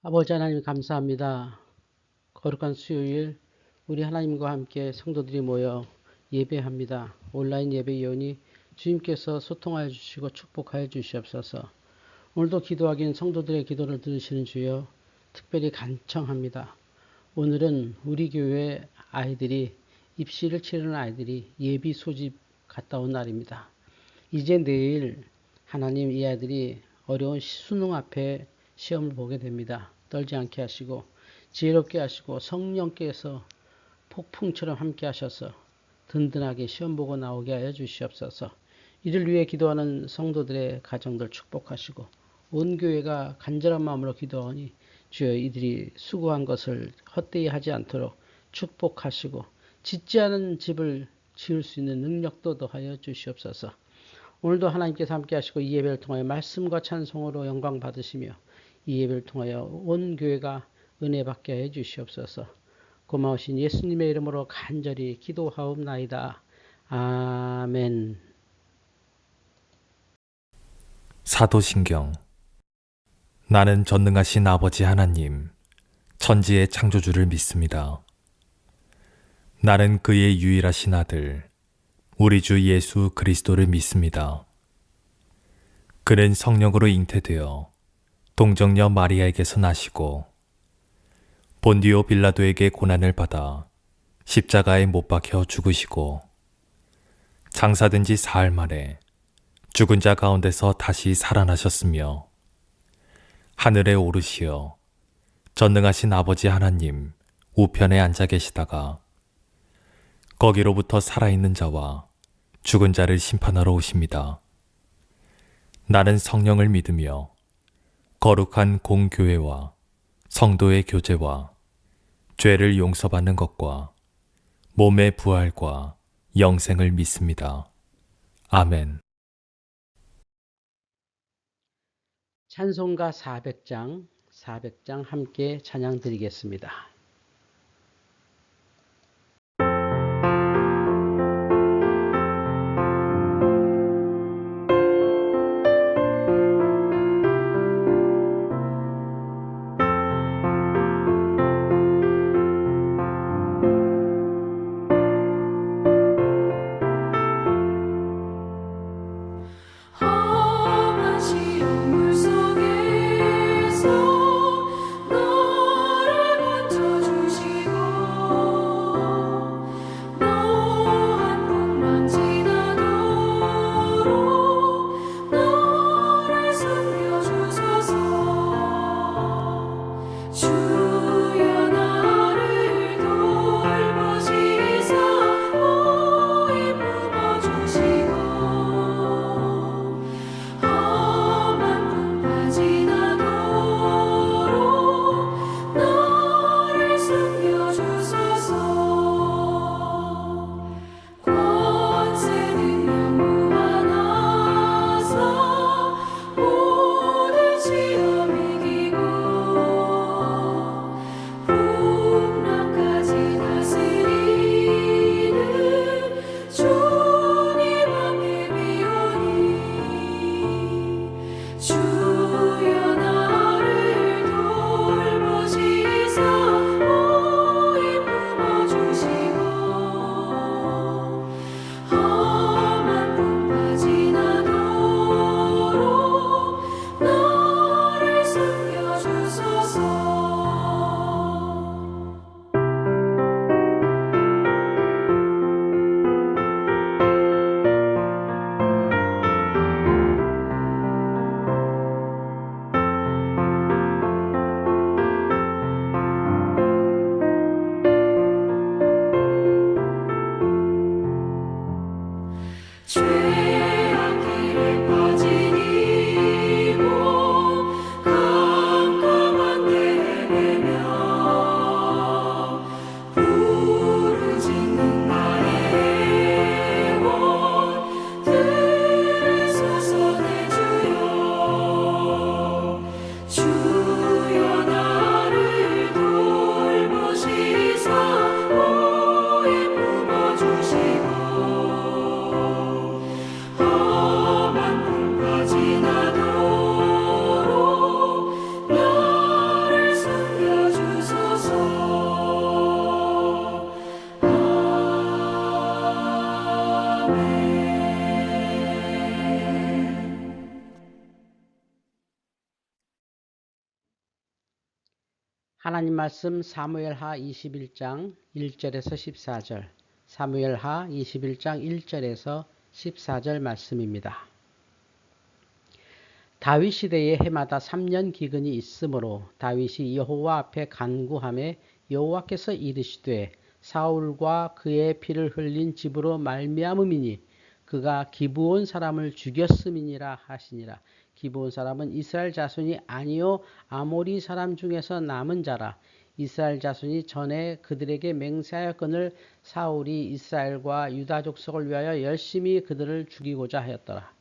아버지 하나님 감사합니다. 거룩한 수요일 우리 하나님과 함께 성도들이 모여 예배합니다. 온라인 예배위원이 주님께서 소통하여 주시고 축복하여 주시옵소서. 오늘도 기도하긴 성도들의 기도를 들으시는 주여 특별히 간청합니다. 오늘은 우리 교회 아이들이 입시를 치르는 아이들이 예비 소집 갔다 온 날입니다. 이제 내일 하나님 이 아이들이 어려운 수능 앞에 시험을 보게 됩니다. 떨지 않게 하시고 지혜롭게 하시고 성령께서 폭풍처럼 함께 하셔서 든든하게 시험 보고 나오게 하여 주시옵소서. 이를 위해 기도하는 성도들의 가정들 축복하시고 온 교회가 간절한 마음으로 기도하니 주여 이들이 수고한 것을 헛되이 하지 않도록 축복하시고 짓지 않은 집을 지을 수 있는 능력도 더하여 주시옵소서. 오늘도 하나님께서 함께 하시고 이 예배를 통하여 말씀과 찬송으로 영광 받으시며 이 예배를 통하여 온 교회가 은혜 받게 해 주시옵소서. 고마우신 예수님의 이름으로 간절히 기도하옵나이다. 아멘. 사도신경. 나는 전능하신 아버지 하나님, 천지의 창조주를 믿습니다. 나는 그의 유일하신 아들, 우리 주 예수 그리스도를 믿습니다. 그는 성령으로 잉태되어 동정녀 마리아에게서 나시고 본디오 빌라도에게 고난을 받아 십자가에 못 박혀 죽으시고 장사된 지 사흘 만에 죽은 자 가운데서 다시 살아나셨으며 하늘에 오르시어 전능하신 아버지 하나님 우편에 앉아 계시다가 거기로부터 살아있는 자와 죽은 자를 심판하러 오십니다. 나는 성령을 믿으며 거룩한 공교회와 성도의 교제와 죄를 용서받는 것과 몸의 부활과 영생을 믿습니다. 아멘. 찬송가 400장 함께 찬양 드리겠습니다. 험한 시험 물속에서 너를 건져 하나님 말씀 사무엘하 21장 1절에서 14절, 사무엘하 21장 1절에서 14절 말씀입니다. 다윗 시대에 해마다 3년 기근이 있으므로 다윗이 여호와 앞에 간구하매 여호와께서 이르시되 사울과 그의 피를 흘린 집으로 말미암음이니 그가 기브온 사람을 죽였음이니라 하시니라. 기브온 사람은 이스라엘 자손이 아니요 아모리 사람 중에서 남은 자라. 이스라엘 자손이 전에 그들에게 맹세하였거늘 사울이 이스라엘과 유다 족속을 위하여 열심히 그들을 죽이고자 하였더라.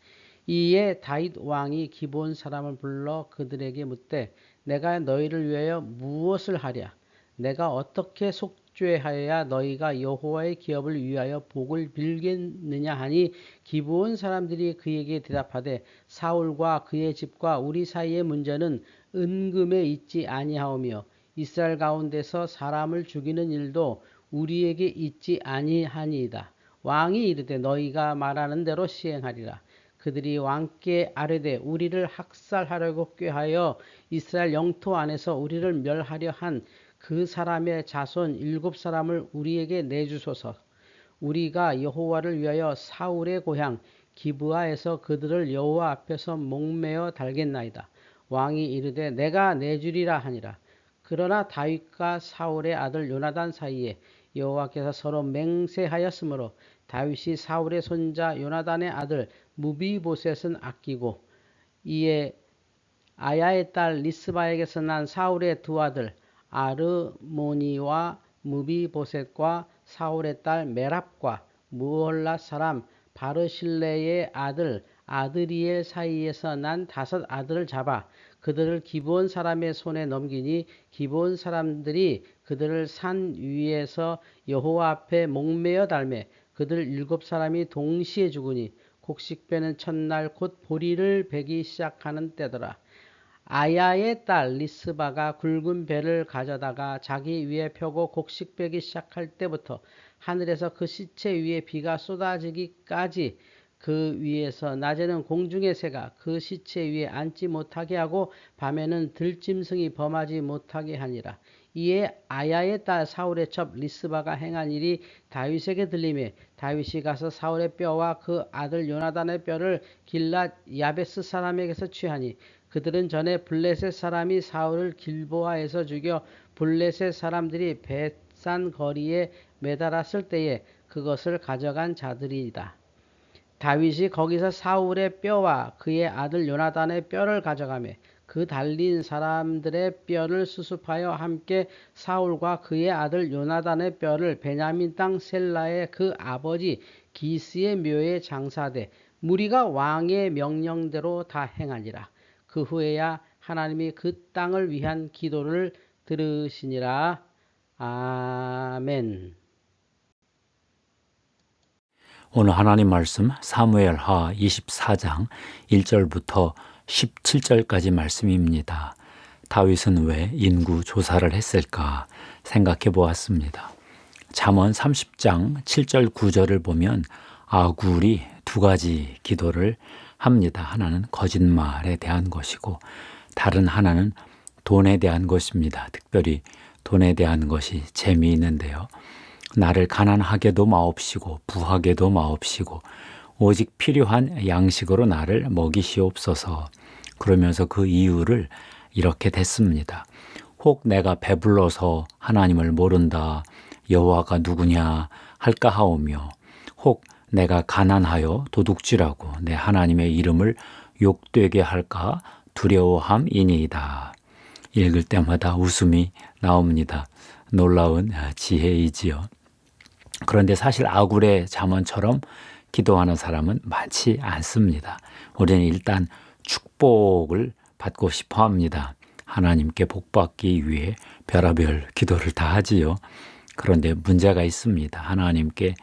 이에 다윗 왕이 기브온 사람을 불러 그들에게 묻되 내가 너희를 위하여 무엇을 하랴? 내가 어떻게 속죄하여야 너희가 여호와의 기업을 위하여 복을 빌겠느냐 하니 기브온 사람들이 그에게 대답하되 사울과 그의 집과 우리 사이의 문제는 은금에 있지 아니하오며 이스라엘 가운데서 사람을 죽이는 일도 우리에게 있지 아니하니이다. 왕이 이르되 너희가 말하는 대로 시행하리라. 그들이 왕께 아뢰되 우리를 학살하려고 꾀하여 이스라엘 영토 안에서 우리를 멸하려 한 그 사람의 자손 7사람을 우리에게 내주소서. 우리가 여호와를 위하여 사울의 고향 기브아에서 그들을 여호와 앞에서 목매어 달겠나이다. 왕이 이르되 내가 내주리라 하니라. 그러나 다윗과 사울의 아들 요나단 사이에 여호와께서 서로 맹세하였으므로 다윗이 사울의 손자 요나단의 아들 무비보셋은 아끼고 이에 아야의 딸 리스바에게서 난 사울의 두 아들 아르모니와 무비보셋과 사울의 딸 메랍과 무홀라 사람 바르실레의 아들 아드리엘 사이에서 난 5 아들을 잡아 그들을 기브온 사람의 손에 넘기니 기브온 사람들이 그들을 산 위에서 여호와 앞에 목매어 달매 그들 7사람이 동시에 죽으니 곡식배는 첫날 곧 보리를 베기 시작하는 때더라. 아야의 딸 리스바가 굵은 배를 가져다가 자기 위에 펴고 곡식 베기 시작할 때부터 하늘에서 그 시체 위에 비가 쏟아지기까지 그 위에서 낮에는 공중의 새가 그 시체 위에 앉지 못하게 하고 밤에는 들짐승이 범하지 못하게 하니라. 이에 아야의 딸 사울의 첩 리스바가 행한 일이 다윗에게 들리매 다윗이 가서 사울의 뼈와 그 아들 요나단의 뼈를 길랏 야베스 사람에게서 취하니 그들은 전에 블레셋 사람이 사울을 길보아에서 죽여 블레셋 사람들이 벳산 거리에 매달았을 때에 그것을 가져간 자들이다. 다윗이 거기서 사울의 뼈와 그의 아들 요나단의 뼈를 가져가매 그 달린 사람들의 뼈를 수습하여 함께 사울과 그의 아들 요나단의 뼈를 베냐민 땅 셀라의 그 아버지 기스의 묘에 장사되 무리가 왕의 명령대로 다 행하니라. 그 후에야 하나님이 그 땅을 위한 기도를 들으시니라. 아멘. 오늘 하나님 말씀 사무엘하 24장 1절부터 17절까지 말씀입니다. 다윗은 왜 인구 조사를 했을까 생각해 보았습니다. 잠언 30장 7절 9절을 보면 아굴이 2가지 기도를 합니다. 하나는 거짓말에 대한 것이고 다른 하나는 돈에 대한 것입니다. 특별히 돈에 대한 것이 재미있는데요. 나를 가난하게도 마옵시고 부하게도 마옵시고 오직 필요한 양식으로 나를 먹이시옵소서. 그러면서 그 이유를 이렇게 댔습니다. 혹 내가 배불러서 하나님을 모른다 여호와가 누구냐 할까 하오며 혹 내가 가난하여 도둑질하고 내 하나님의 이름을 욕되게 할까 두려워함이니이다. 읽을 때마다 웃음이 나옵니다. 놀라운 지혜이지요. 그런데 사실 아굴의 잠언처럼 기도하는 사람은 많지 않습니다. 우리는 일단 축복을 받고 싶어 합니다. 하나님께 복받기 위해 별의별 기도를 다 하지요. 그런데 문제가 있습니다. 하나님께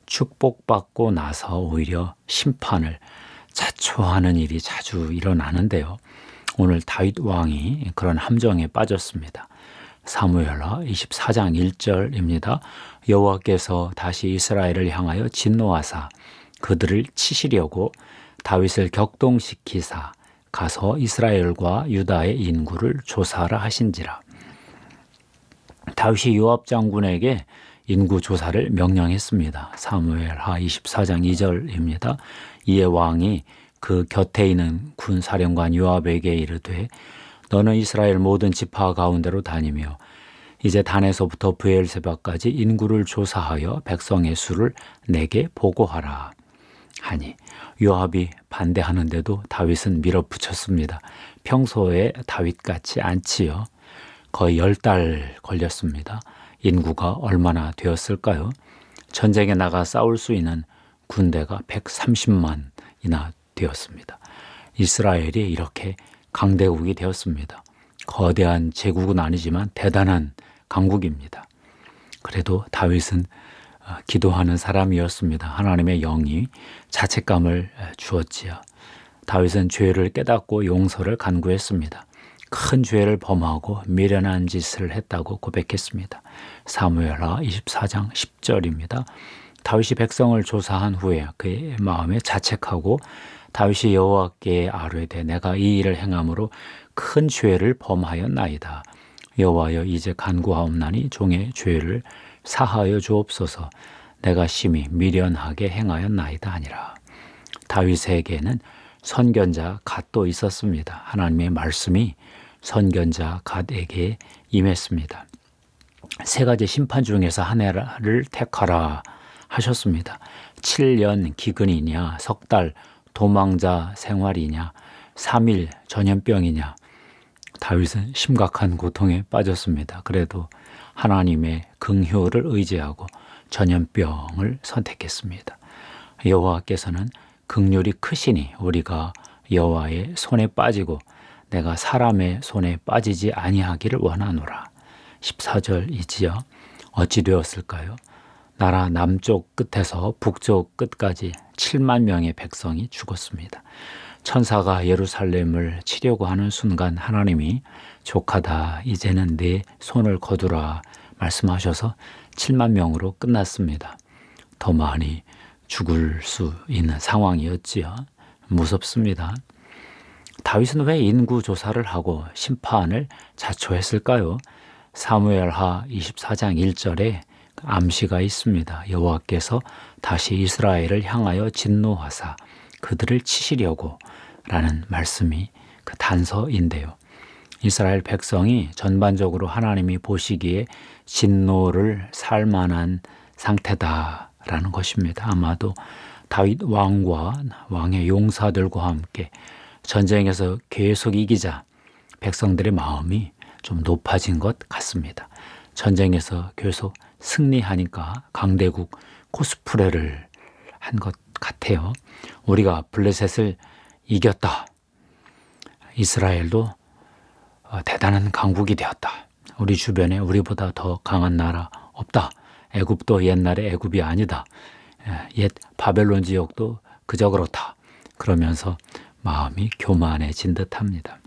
축복받고 나서 오히려 심판을 자초하는 일이 자주 일어나는데요. 오늘 다윗 왕이 그런 함정에 빠졌습니다. 사무엘하 24장 1절입니다. 여호와께서 다시 이스라엘을 향하여 진노하사 그들을 치시려고 다윗을 격동시키사 가서 이스라엘과 유다의 인구를 조사하라 하신지라. 다윗이 요압 장군에게 인구 조사를 명령했습니다. 사무엘하 24장 2절입니다. 이에 왕이 그 곁에 있는 군 사령관 요압에게 이르되 너는 이스라엘 모든 지파 가운데로 다니며 이제 단에서부터 브엘세바까지 인구를 조사하여 백성의 수를 내게 보고하라 하니 요압이 반대하는데도 다윗은 밀어붙였습니다. 평소에 다윗같이 않지요. 거의 10달 걸렸습니다. 인구가 얼마나 되었을까요? 전쟁에 나가 싸울 수 있는 군대가 130만이나 되었습니다. 이스라엘이 이렇게 강대국이 되었습니다. 거대한 제국은 아니지만 대단한 강국입니다. 그래도 다윗은 기도하는 사람이었습니다. 하나님의 영이 자책감을 주었지요. 다윗은 죄를 깨닫고 용서를 간구했습니다. 큰 죄를 범하고 미련한 짓을 했다고 고백했습니다. 사무엘하 24장 10절입니다. 다윗이 백성을 조사한 후에 그의 마음에 자책하고 다윗이 여호와께 아뢰되 내가 이 일을 행함으로 큰 죄를 범하였나이다. 여호와여 이제 간구하옵나니 종의 죄를 사하여 주옵소서. 내가 심히 미련하게 행하였나이다 하니라. 다윗에게는 선견자 갓도 있었습니다. 하나님의 말씀이 선견자 갓에게 임했습니다. 세 가지 심판 중에서 한 해를 택하라 하셨습니다. 7년 기근이냐, 석 달 도망자 생활이냐, 3일 전염병이냐. 다윗은 심각한 고통에 빠졌습니다. 그래도 하나님의 긍휼을 의지하고 전염병을 선택했습니다. 여호와께서는 긍휼이 크시니 우리가 여호와의 손에 빠지고 내가 사람의 손에 빠지지 아니하기를 원하노라. 14절이지요. 어찌 되었을까요? 나라 남쪽 끝에서 북쪽 끝까지 7만 명의 백성이 죽었습니다. 천사가 예루살렘을 치려고 하는 순간 하나님이 족하다 이제는 내 손을 거두라 말씀하셔서 7만 명으로 끝났습니다. 더 많이 죽을 수 있는 상황이었지요. 무섭습니다. 다윗은 왜 인구 조사를 하고 심판을 자초했을까요? 사무엘하 24장 1절에 암시가 있습니다. 여호와께서 다시 이스라엘을 향하여 진노하사 그들을 치시려고 라는 말씀이 그 단서인데요. 이스라엘 백성이 전반적으로 하나님이 보시기에 진노를 살 만한 상태다라는 것입니다. 아마도 다윗 왕과 왕의 용사들과 함께 전쟁에서 계속 이기자 백성들의 마음이 좀 높아진 것 같습니다. 전쟁에서 계속 승리하니까 강대국 코스프레를 한 것 같아요. 우리가 블레셋을 이겼다. 이스라엘도 대단한 강국이 되었다. 우리 주변에 우리보다 더 강한 나라 없다. 애굽도 옛날의 애굽이 아니다. 옛 바벨론 지역도 그저 그렇다. 그러면서 마음이 교만해진 듯합니다.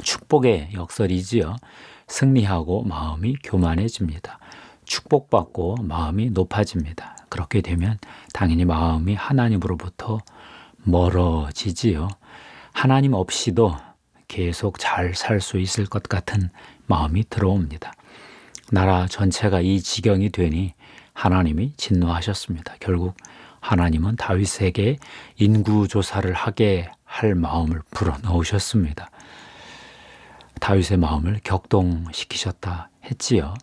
축복의 역설이지요. 승리하고 마음이 교만해집니다. 축복받고 마음이 높아집니다. 그렇게 되면 당연히 마음이 하나님으로부터 멀어지지요. 하나님 없이도 계속 잘 살 수 있을 것 같은 마음이 들어옵니다. 나라 전체가 이 지경이 되니 하나님이 진노하셨습니다. 결국 하나님은 다윗에게 인구조사를 하게 할 마음을 불어넣으셨습니다. 다윗의 마음을 격동시키셨다 했지요.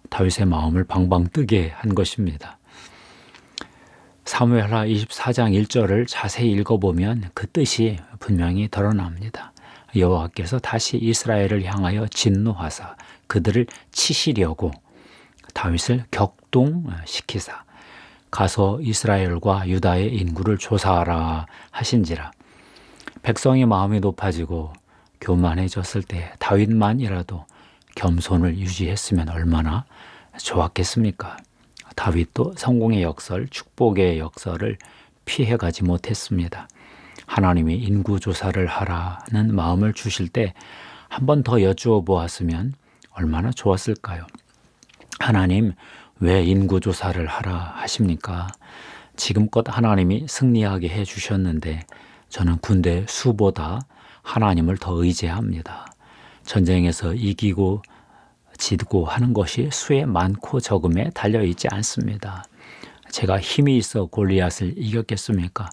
다윗의 마음을 방방 뜨게 한 것입니다. 사무엘하 24장 1절을 자세히 읽어보면 그 뜻이 분명히 드러납니다. 여호와께서 다시 이스라엘을 향하여 진노하사 그들을 치시려고 다윗을 격동시키사 가서 이스라엘과 유다의 인구를 조사하라 하신지라. 백성의 마음이 높아지고 교만해졌을 때 다윗만이라도 겸손을 유지했으면 얼마나 좋았겠습니까? 다윗도 성공의 역설, 축복의 역설을 피해가지 못했습니다. 하나님이 인구조사를 하라는 마음을 주실 때 한 번 더 여쭈어 보았으면 얼마나 좋았을까요? 하나님, 왜 인구조사를 하라 하십니까? 지금껏 하나님이 승리하게 해주셨는데 저는 군대 수보다 하나님을 더 의지합니다. 전쟁에서 이기고 짓고 하는 것이 수의 많고 적음에 달려있지 않습니다. 제가 힘이 있어 골리앗을 이겼겠습니까?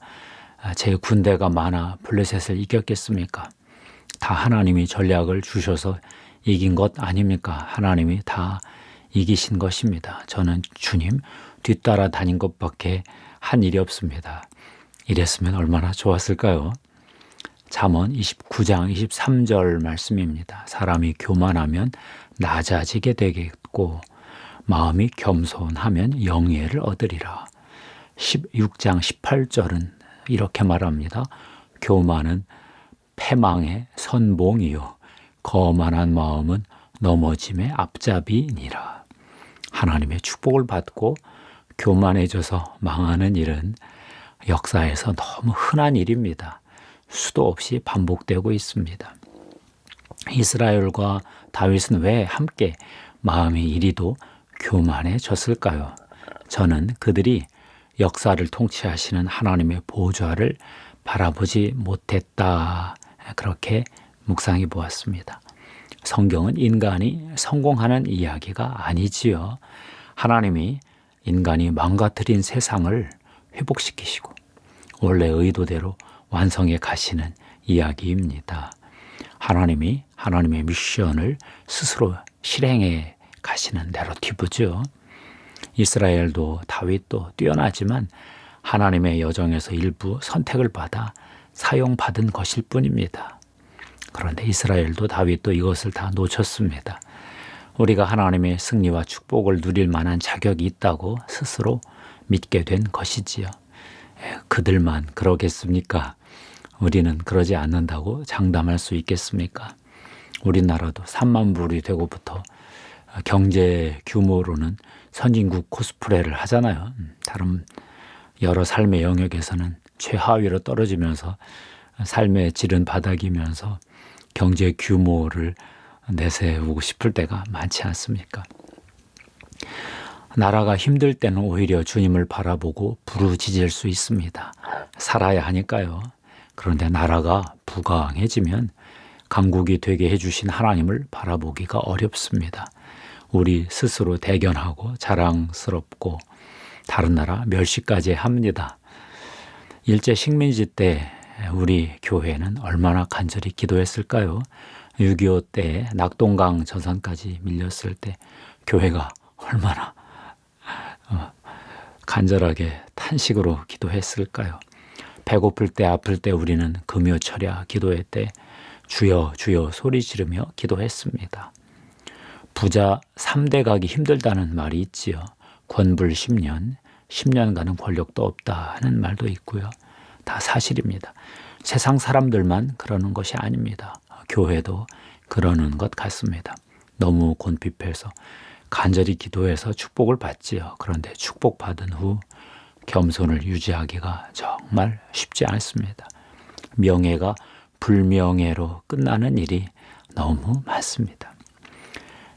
제 군대가 많아 블레셋을 이겼겠습니까? 다 하나님이 전략을 주셔서 이긴 것 아닙니까? 하나님이 다 이기신 것입니다. 저는 주님 뒤따라 다닌 것밖에 한 일이 없습니다. 이랬으면 얼마나 좋았을까요? 잠언 29장 23절 말씀입니다. 사람이 교만하면 낮아지게 되겠고 마음이 겸손하면 영예를 얻으리라. 16장 18절은 이렇게 말합니다. 교만은 패망의 선봉이요 거만한 마음은 넘어짐의 앞잡이니라. 하나님의 축복을 받고 교만해져서 망하는 일은 역사에서 너무 흔한 일입니다. 수도 없이 반복되고 있습니다. 이스라엘과 다윗은 왜 함께 마음이 이리도 교만해졌을까요? 저는 그들이 역사를 통치하시는 하나님의 보좌를 바라보지 못했다. 그렇게 묵상해 보았습니다. 성경은 인간이 성공하는 이야기가 아니지요. 하나님이 인간이 망가뜨린 세상을 회복시키시고 원래 의도대로 완성해 가시는 이야기입니다. 하나님이 하나님의 미션을 스스로 실행해 가시는 내러티브죠. 이스라엘도 다윗도 뛰어나지만 하나님의 여정에서 일부 선택을 받아 사용받은 것일 뿐입니다. 그런데 이스라엘도 다윗도 이것을 다 놓쳤습니다. 우리가 하나님의 승리와 축복을 누릴 만한 자격이 있다고 스스로 믿게 된 것이지요. 그들만 그러겠습니까? 우리는 그러지 않는다고 장담할 수 있겠습니까? 우리나라도 3만 불이 되고부터 경제 규모로는 선진국 코스프레를 하잖아요. 다른 여러 삶의 영역에서는 최하위로 떨어지면서 삶의 질은 바닥이면서 경제 규모를 내세우고 싶을 때가 많지 않습니까? 나라가 힘들 때는 오히려 주님을 바라보고 부르짖을 수 있습니다. 살아야 하니까요. 그런데 나라가 부강해지면 강국이 되게 해주신 하나님을 바라보기가 어렵습니다. 우리 스스로 대견하고 자랑스럽고 다른 나라 멸시까지 합니다. 일제 식민지 때 우리 교회는 얼마나 간절히 기도했을까요? 6.25 때 낙동강 전선까지 밀렸을 때 교회가 얼마나 간절하게 탄식으로 기도했을까요? 배고플 때 아플 때 우리는 금요철야 기도회 때 주여 주여 소리 지르며 기도했습니다. 부자 3대 가기 힘들다는 말이 있지요. 권불 10년, 10년간은 권력도 없다 하는 말도 있고요. 다 사실입니다. 세상 사람들만 그러는 것이 아닙니다. 교회도 그러는 것 같습니다. 너무 곤핍해서 간절히 기도해서 축복을 받지요. 그런데 축복받은 후 겸손을 유지하기가 정말 쉽지 않습니다. 명예가 불명예로 끝나는 일이 너무 많습니다.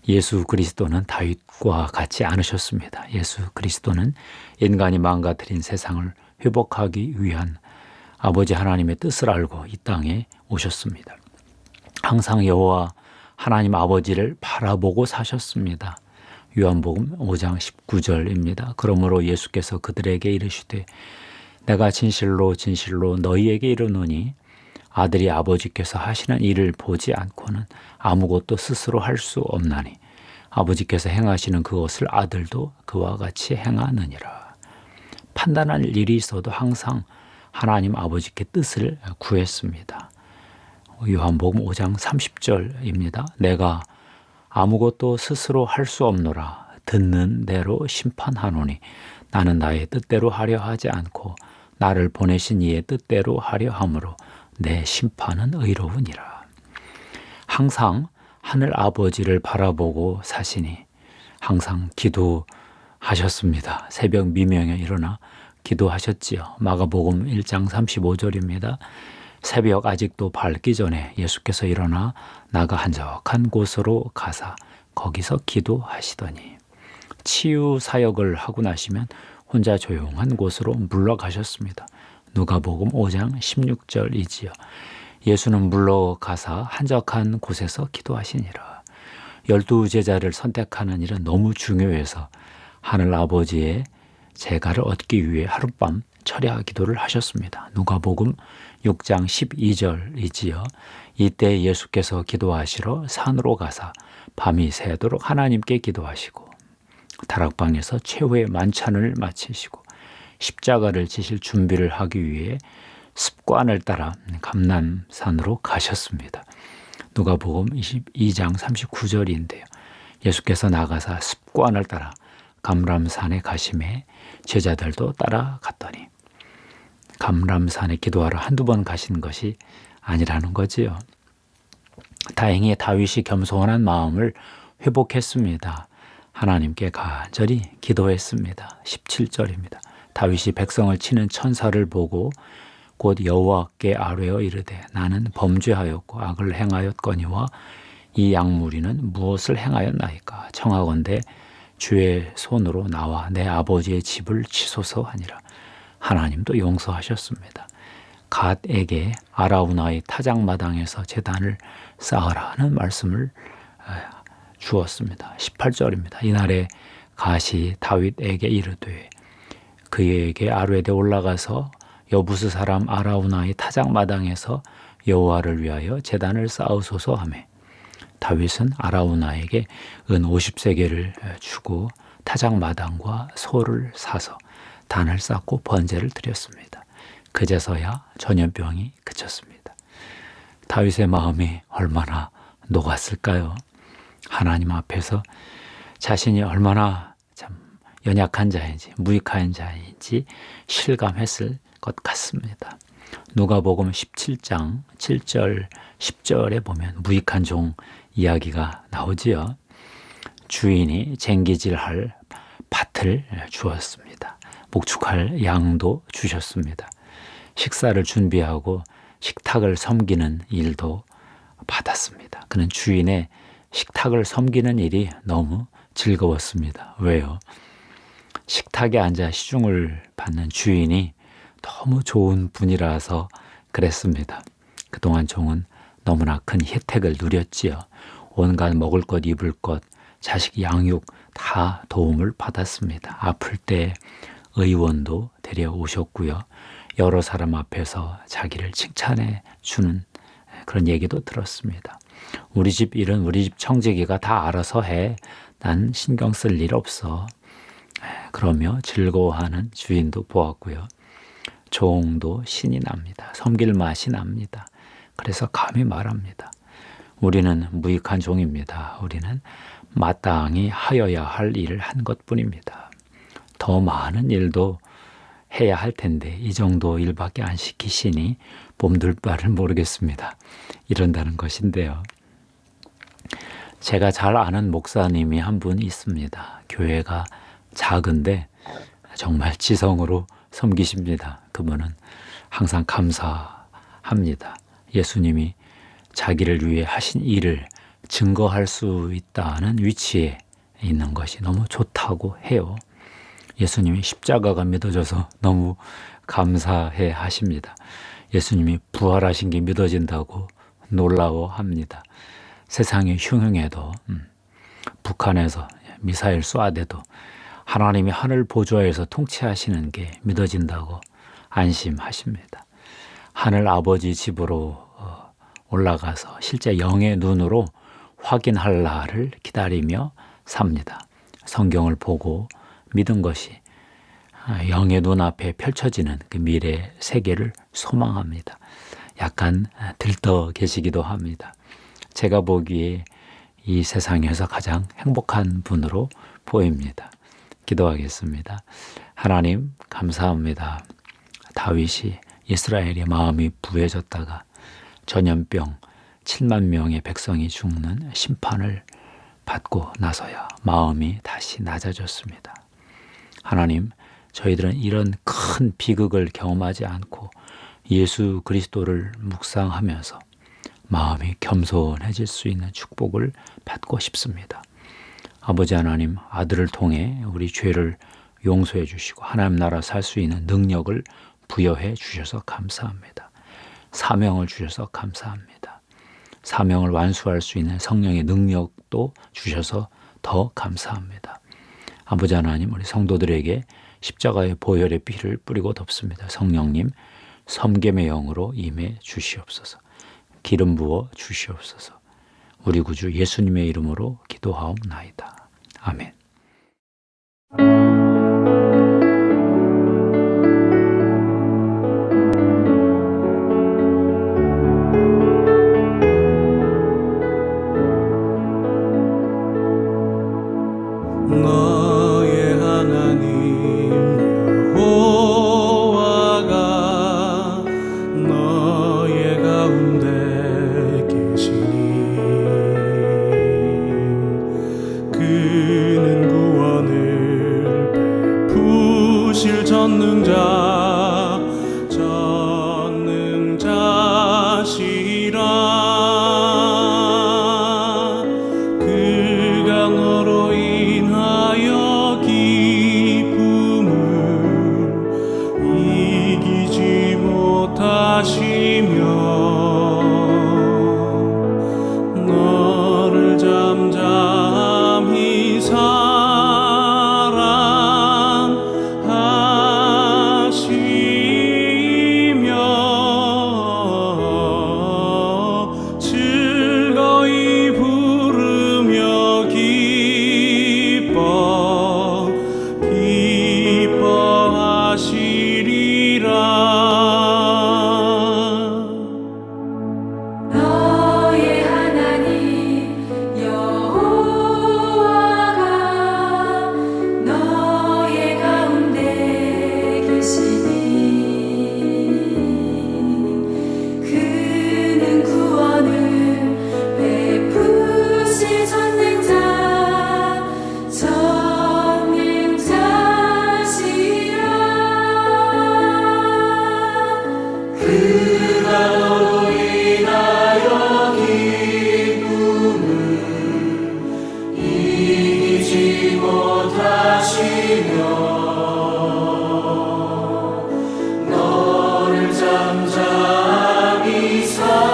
예수 그리스도는 다윗과 같지 않으셨습니다. 예수 그리스도는 인간이 망가뜨린 세상을 회복하기 위한 아버지 하나님의 뜻을 알고 이 땅에 오셨습니다. 항상 여호와 하나님 아버지를 바라보고 사셨습니다. 요한복음 5장 19절입니다. 그러므로 예수께서 그들에게 이르시되 내가 진실로 진실로 너희에게 이르노니 아들이 아버지께서 하시는 일을 보지 않고는 아무것도 스스로 할 수 없나니 아버지께서 행하시는 그것을 아들도 그와 같이 행하느니라. 판단할 일이 있어도 항상 하나님 아버지께 뜻을 구했습니다. 요한복음 5장 30절입니다. 내가 아무것도 스스로 할 수 없노라. 듣는 대로 심판하노니 나는 나의 뜻대로 하려 하지 않고 나를 보내신 이의 뜻대로 하려 함으로 내 심판은 의로우니라. 항상 하늘 아버지를 바라보고 사시니 항상 기도하셨습니다. 새벽 미명에 일어나 기도하셨지요. 마가복음 1장 35절입니다. 새벽 아직도 밝기 전에 예수께서 일어나 나가 한적한 곳으로 가사 거기서 기도하시더니 치유 사역을 하고 나시면 혼자 조용한 곳으로 물러가셨습니다. 누가복음 5장 16절이지요. 예수는 물러가사 한적한 곳에서 기도하시니라. 12 제자를 선택하는 일은 너무 중요해서 하늘 아버지의 제가를 얻기 위해 하룻밤 철야 기도를 하셨습니다. 누가복음 6장 12절이지요. 이때 예수께서 기도하시러 산으로 가사 밤이 새도록 하나님께 기도하시고 다락방에서 최후의 만찬을 마치시고 십자가를 지실 준비를 하기 위해 습관을 따라 감람산으로 가셨습니다. 누가복음 22장 39절인데요. 예수께서 나가사 습관을 따라 감람산에 가심에 제자들도 따라갔더니 감람산에 기도하러 한두 번 가신 것이 아니라는 거지요. 다행히 다윗이 겸손한 마음을 회복했습니다. 하나님께 간절히 기도했습니다. 17절입니다. 다윗이 백성을 치는 천사를 보고 곧 여호와께 아뢰어 이르되 나는 범죄하였고 악을 행하였거니와 이 양무리는 무엇을 행하였나이까 청하건대 주의 손으로 나와 내 아버지의 집을 치소서 하니라. 하나님도 용서하셨습니다. 갓에게 아라우나의 타작마당에서 제단을 쌓으라는 말씀을 주었습니다. 18절입니다. 이날에 갓이 다윗에게 이르되 그에게 아뢰되 올라가서 여부스 사람 아라우나의 타작마당에서 여호와를 위하여 제단을 쌓으소서 하매 다윗은 아라우나에게 은 50세겔을 주고 타작마당과 소를 사서 단을 쌓고 번제를 드렸습니다. 그제서야 전염병이 그쳤습니다. 다윗의 마음이 얼마나 녹았을까요? 하나님 앞에서 자신이 얼마나 참 연약한 자인지 무익한 자인지 실감했을 것 같습니다. 누가복음 17장 7절 10절에 보면 무익한 종 이야기가 나오지요. 주인이 쟁기질할 밭을 주었습니다. 목축할 양도 주셨습니다. 식사를 준비하고 식탁을 섬기는 일도 받았습니다. 그는 주인의 식탁을 섬기는 일이 너무 즐거웠습니다. 왜요? 식탁에 앉아 시중을 받는 주인이 너무 좋은 분이라서 그랬습니다. 그동안 종은 너무나 큰 혜택을 누렸지요. 온갖 먹을 것, 입을 것, 자식 양육 다 도움을 받았습니다. 아플 때 의원도 데려오셨고요. 여러 사람 앞에서 자기를 칭찬해 주는 그런 얘기도 들었습니다. 우리 집 일은 우리 집 청지기가 다 알아서 해. 난 신경 쓸 일 없어. 그러며 즐거워하는 주인도 보았고요. 종도 신이 납니다. 섬길 맛이 납니다. 그래서 감히 말합니다. 우리는 무익한 종입니다. 우리는 마땅히 하여야 할 일을 한 것뿐입니다. 더 많은 일도 해야 할 텐데 이 정도 일밖에 안 시키시니 몸둘 바를 모르겠습니다. 이런다는 것인데요. 제가 잘 아는 목사님이 한 분 있습니다. 교회가 작은데 정말 지성으로 섬기십니다. 그분은 항상 감사합니다. 예수님이 자기를 위해 하신 일을 증거할 수 있다는 위치에 있는 것이 너무 좋다고 해요. 예수님이 십자가가 믿어져서 너무 감사해 하십니다. 예수님이 부활하신 게 믿어진다고 놀라워합니다. 세상이 흉흉해도 북한에서 미사일 쏴대도 하나님이 하늘 보좌에서 통치하시는 게 믿어진다고 안심하십니다. 하늘 아버지 집으로 올라가서 실제 영의 눈으로 확인할 날을 기다리며 삽니다. 성경을 보고 믿은 것이 영의 눈앞에 펼쳐지는 그 미래 세계를 소망합니다. 약간 들떠 계시기도 합니다. 제가 보기에 이 세상에서 가장 행복한 분으로 보입니다. 기도하겠습니다. 하나님 감사합니다. 다윗이 이스라엘의 마음이 부해졌다가 전염병 7만 명의 백성이 죽는 심판을 받고 나서야 마음이 다시 낮아졌습니다. 하나님, 저희들은 이런 큰 비극을 경험하지 않고 예수 그리스도를 묵상하면서 마음이 겸손해질 수 있는 축복을 받고 싶습니다. 아버지 하나님, 아들을 통해 우리 죄를 용서해 주시고 하나님 나라 살 수 있는 능력을 부여해 주셔서 감사합니다. 사명을 주셔서 감사합니다. 사명을 완수할 수 있는 성령의 능력도 주셔서 더 감사합니다. 아버지 하나님, 우리 성도들에게 십자가의 보혈의 피를 뿌리고 덮습니다. 성령님, 섬김의 영으로 임해 주시옵소서. 기름 부어 주시옵소서. 우리 구주 예수님의 이름으로 기도하옵나이다. 아멘. 너의 하나님 여호와가 너의 가운데 계시니 그는 구원을 베푸실 전능자시라. 그가 너로 인하여 기쁨을 이기지 못하시며 너를 잠잠히 사랑하시며 즐거이 부르며 기뻐하시리라. 너의 하나님 여호와가 너의 가운데 계시니 그는 구원을 베푸실 전능자시라. 그가 너로 인하여 기쁨을 이기지 못하시며 너를 잠잠히 사랑하시며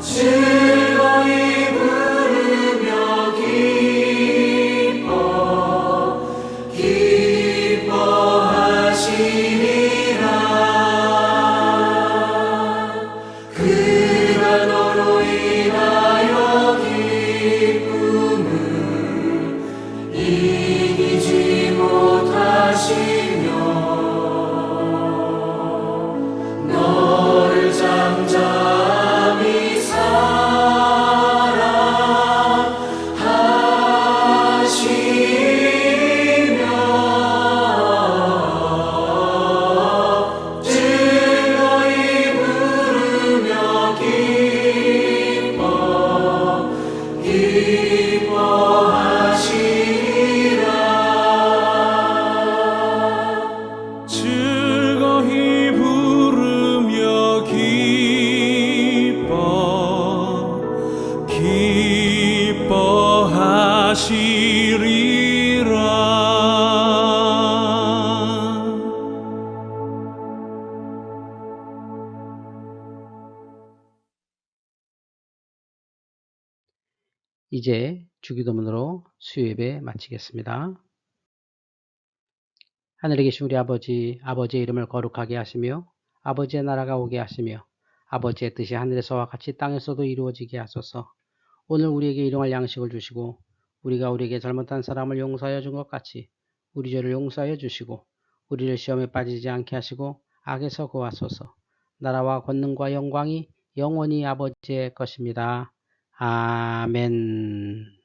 즐거이 부르며 기뻐하시리라. 그가 너로 인하여 기쁨을 이기지 못하시며 너를 잠잠히 사랑하시며 즐거이 부르며 기뻐하시리라. 즐거이 부르며 기뻐하시리라. 이제 주기도문으로 수요예배 마치겠습니다. 하늘에 계신 우리 아버지, 아버지의 이름을 거룩하게 하시며 아버지의 나라가 오게 하시며 아버지의 뜻이 하늘에서와 같이 땅에서도 이루어지게 하소서. 오늘 우리에게 일용할 양식을 주시고 우리가 우리에게 잘못한 사람을 용서하여 준 것 같이 우리 죄를 용서하여 주시고 우리를 시험에 빠지지 않게 하시고 악에서 구하소서. 나라와 권능과 영광이 영원히 아버지의 것입니다. 아멘.